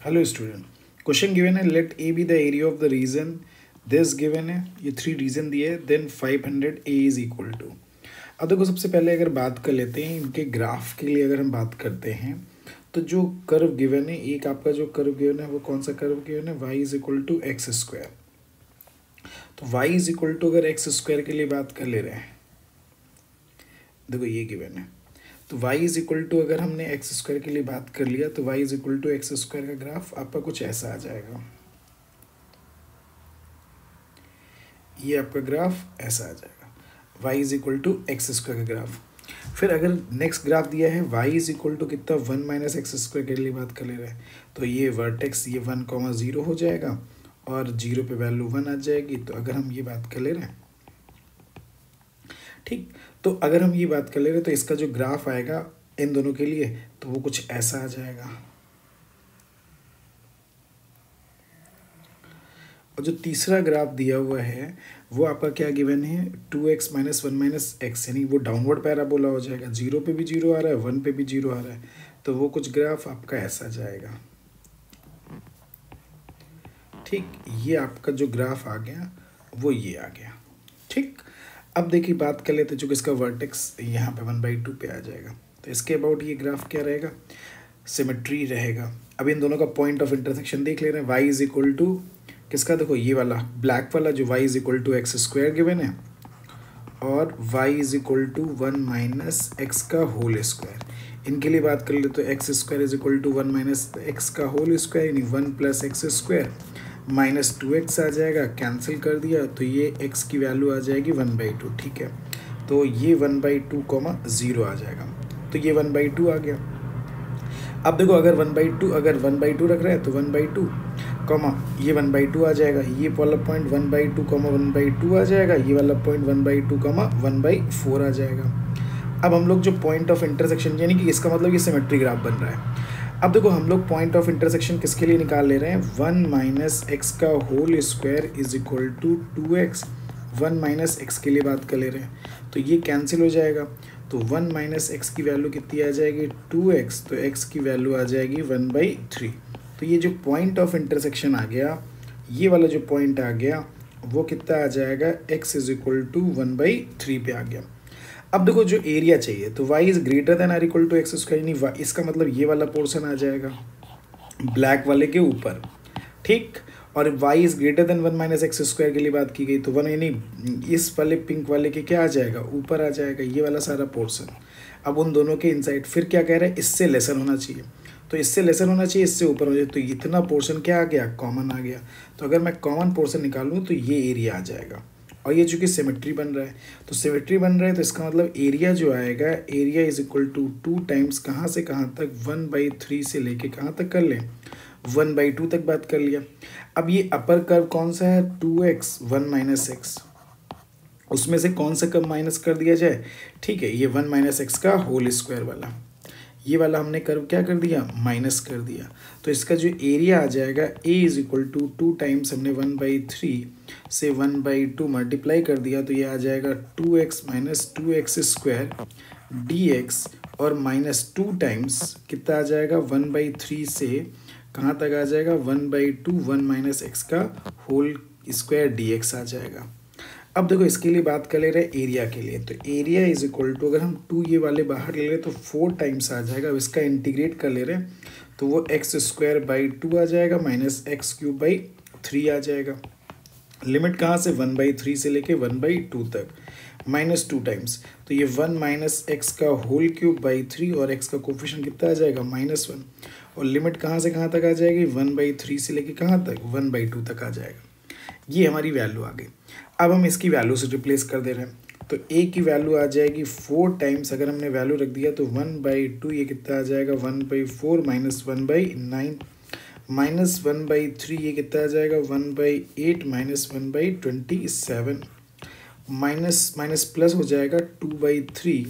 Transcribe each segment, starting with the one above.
Hello student, question given है let A be the area of the region this given है, ये 3 region दिए है, then 500 A is equal to. अब देखो सबसे पहले अगर बात कर लेते हैं इनके ग्राफ के लिए, अगर हम बात करते हैं तो जो कर्व गिवन है, एक आपका जो कर्व गिवन है वो कौन सा कर्व गिवन है, y is equal to x square. तो y इज इक्वल टू अगर एक्स स्क्वायर के लिए बात कर ले रहे हैं, देखो ये गिवन है, तो y इज इक्वल टू अगर हमने एक्स स्क्वायर के लिए बात कर लिया तो y is equal to x square का ग्राफ आपका कुछ ऐसा आ जाएगा। ये आपका ग्राफ ऐसा आ जाएगा, y is equal to x square का ग्राफ। फिर अगर नेक्स्ट ग्राफ दिया है y इज इक्वल टू कितना 1 माइनस एक्स स्क्वायर के लिए बात कर ले रहे हैं, तो ये वर्टेक्स ये 1,0 हो जाएगा और 0 पे वैल्यू 1 आ जाएगी। तो अगर हम ये बात कर ले रहे हैं, ठीक, तो अगर हम ये बात कर ले रहे हैं तो इसका जो ग्राफ आएगा इन दोनों के लिए तो वो कुछ ऐसा आ जाएगा। और जो तीसरा ग्राफ दिया हुआ है वो आपका क्या गिवन है, 2x माइनस 1 माइनस एक्स, यानी वो डाउनवर्ड पैराबोला हो जाएगा, 0 पे भी 0 आ रहा है, 1 पे भी 0 आ रहा है, तो वो कुछ ग्राफ आपका ऐसा जाएगा। ठीक, ये आपका जो ग्राफ आ गया वो ये आ गया। ठीक, अब देखिए बात कर लेते हैं, चूँकि इसका वर्टेक्स यहाँ पे 1/2 पे आ जाएगा, तो इसके अबाउट ये ग्राफ क्या रहेगा, सिमेट्री रहेगा। अब इन दोनों का पॉइंट ऑफ इंटरसेक्शन देख ले रहे हैं, y इज इक्वल टू किसका, देखो ये वाला ब्लैक वाला जो y is equal to x square given है और y is equal to 1 minus x का होल स्क्वायर। इनके लिए बात कर ले तो x square is equal to 1 minus x का होल स्क्वायर, यानी 1 plus x square minus 2x आ जाएगा, कैंसिल कर दिया तो ये x की वैल्यू आ जाएगी 1/2। ठीक है, तो ये 1/2 0 आ जाएगा, तो ये 1/2 आ गया। अब देखो अगर 1/2 रख रहे हैं तो 1/2 ये 1/2 आ जाएगा, ये वाला पॉइंट 1/2 1/2 आ जाएगा, ये वाला पॉइंट 1/2 1/4 आ जाएगा। अब हम लोग जो पॉइंट ऑफ इंटरसेक्शन, यानी कि इसका मतलब ये सिमेट्री ग्राफ बन रहा है। अब देखो हम लोग पॉइंट ऑफ इंटरसेक्शन किसके लिए निकाल ले रहे हैं, 1 माइनस एक्स का whole square is equal to 2x, 1 minus x के लिए बात कर ले रहे हैं, तो ये कैंसिल हो जाएगा, तो 1 माइनस एक्स की वैल्यू कितनी आ जाएगी 2x, तो x की वैल्यू आ जाएगी 1/3। तो ये जो पॉइंट ऑफ इंटरसेक्शन आ गया, ये वाला जो पॉइंट आ गया वो कितना आ जाएगा, x इज इक्वल टू 1/3 पे आ गया। अब देखो जो एरिया चाहिए तो y is greater than or equal to x square, यानी इसका मतलब ये वाला पोर्शन आ जाएगा ब्लैक वाले के ऊपर। ठीक, और y is greater then 1 minus x square के लिए बात की गई तो 1 यानी इस वाले पिंक वाले के क्या आ जाएगा, ऊपर आ जाएगा ये वाला सारा पोर्शन। अब उन दोनों के इनसाइड फिर क्या कह रहा है, इससे लेसन होना चाहिए, तो इससे लेसन होना चाहिए, इससे ऊपर हो जाए, तो इतना पोर्शन क्या आ गया, कॉमन आ गया। तो अगर मैं कॉमन पोर्शन निकालूँ तो ये एरिया आ जाएगा। और ये चूँकि सिमेट्री बन रहा है, तो सिमेट्री बन रहा है तो इसका मतलब एरिया जो आएगा, area is equal to 2 times कहाँ से कहाँ तक, 1/3 से लेके कहाँ तक कर लें, 1/2 तक बात कर लिया। अब ये अपर कर्व कौन सा है, 2x 1 माइनस एक्स, उसमें से कौन सा कर्व माइनस कर दिया जाए, ठीक है, ये 1 माइनस एक्स का होल स्क्वायर वाला, ये वाला हमने कर्व क्या कर दिया, माइनस कर दिया। तो इसका जो एरिया आ जाएगा a is equal to 2 times हमने 1/3 से 1/2 मल्टीप्लाई कर दिया, तो ये आ जाएगा 2x minus 2x square dx, और माइनस 2 टाइम्स कितना आ जाएगा, 1/3 से कहाँ तक आ जाएगा, 1/2 1 माइनस एक्स का होल स्क्वायर dx आ जाएगा। अब देखो इसके लिए बात कर ले रहे हैं एरिया के लिए, तो एरिया इज इक्वल टू अगर हम 2 ये वाले बाहर ले रहे तो 4 टाइम्स आ जाएगा। अब इसका इंटीग्रेट कर ले रहे हैं तो वो x² आ जाएगा माइनस x³ आ जाएगा। लिमिट कहाँ से, 1/3 से लेके 1/2 तक, माइनस 2 टाइम्स, तो ये 1 माइनस एक्स का होल क्यूब बाई 3 और x का कोफिशिएंट कितना आ जाएगा, -1, और लिमिट कहाँ से कहाँ तक आ जाएगी, 1/3 से लेके कहाँ तक, 1/2 तक आ जाएगा। ये हमारी वैल्यू आ गई। अब हम इसकी वैल्यू से रिप्लेस कर दे रहे हैं, तो a की वैल्यू आ जाएगी 4 टाइम्स, अगर हमने वैल्यू रख दिया तो 1/2, ये कितना आ जाएगा 1/4 माइनस 1/9 माइनस 1/3, ये कितना आ जाएगा 1/8 माइनस 1/27 माइनस माइनस प्लस हो जाएगा 2/3,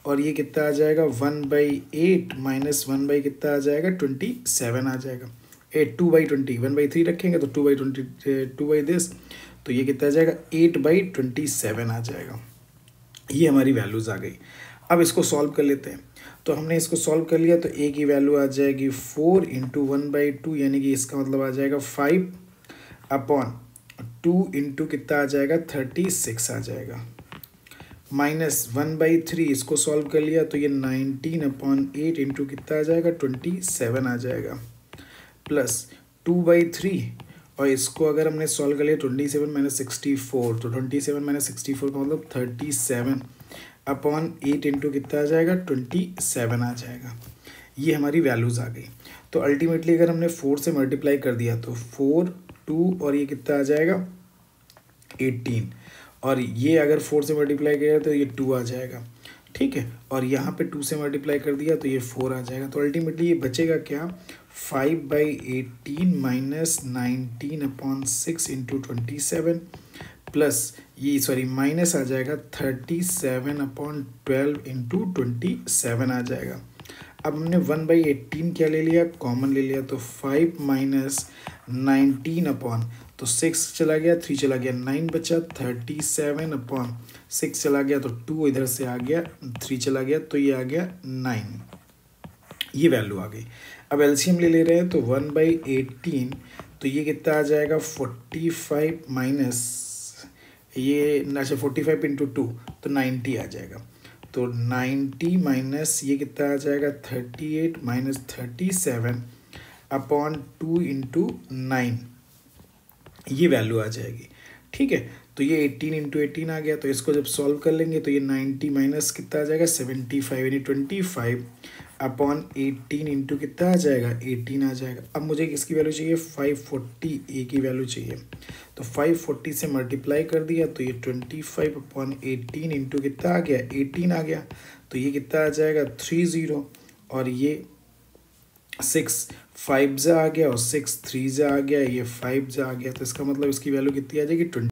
और ये कितना आ जाएगा 1/8 माइनस 1 कितना आ जाएगा 27 आ जाएगा। 2/20, 1/3 रखेंगे तो 2/20 2/this, तो ये कितना आ जाएगा 8/27 आ जाएगा। ये हमारी वैल्यूज़ आ गई। अब इसको सॉल्व कर लेते हैं। तो हमने इसको सॉल्व कर लिया, तो ए की वैल्यू आ जाएगी 4 इंटू 1/2, यानी कि इसका मतलब आ जाएगा 5/2 इंटू कितना आ जाएगा 36 आ जाएगा, माइनस 1/3, इसको सॉल्व कर लिया तो ये 19/8 इंटू कितना आ जाएगा 27 आ जाएगा, प्लस 2/3, और इसको अगर हमने सॉल्व कर लिया 27 माइनस 64, तो 27 माइनस 64 का मतलब 37/8 इंटू कितना आ जाएगा 27 आ जाएगा। ये हमारी वैल्यूज़ आ गई। तो अल्टीमेटली अगर हमने 4 से मल्टीप्लाई कर दिया तो 4, 2 और ये कितना आ जाएगा 18, और ये अगर 4 से मल्टीप्लाई किया तो ये 2 आ जाएगा, ठीक है, और यहाँ पे 2 से मल्टीप्लाई कर दिया तो ये 4 आ जाएगा। तो अल्टीमेटली ये बचेगा क्या 5/18 माइनस 19/6 इंटू 27, प्लस ये सॉरी माइनस आ जाएगा 37/12 इंटू 27 आ जाएगा। अब हमने 1/18 क्या ले लिया, कॉमन ले लिया, तो 5 माइनस 19 तो 6 चला गया, 3 चला गया, 9 बचा, 37/6 चला गया तो 2 इधर से आ गया, 3 चला गया तो ये आ गया 9, ये वैल्यू आ गई। अब एलसीएम ले रहे हैं तो 1/18, तो ये कितना आ जाएगा 45 माइनस ये, अच्छा 45 इंटू 2 तो 90 आ जाएगा, तो 90 माइनस ये कितना आ जाएगा 38 माइनस 37/2 इंटू 9, ये वैल्यू आ जाएगी, ठीक है। तो ये 18 इंटू 18 आ गया, तो इसको जब सॉल्व कर लेंगे तो ये 90 माइनस कितना आ जाएगा 75, यानी 25/18 इंटू कितना आ जाएगा 18 आ जाएगा। अब मुझे किसकी वैल्यू चाहिए 540, ए की वैल्यू चाहिए, तो 540 से मल्टीप्लाई कर दिया तो ये 25/18 इंटू कितना आ गया 18 आ गया, तो ये कितना आ जाएगा 30, और ये 6 5 आ गया और 6 3 आ गया, ये 5 आ गया, तो इसका मतलब इसकी वैल्यू कितनी आ जाएगी 20।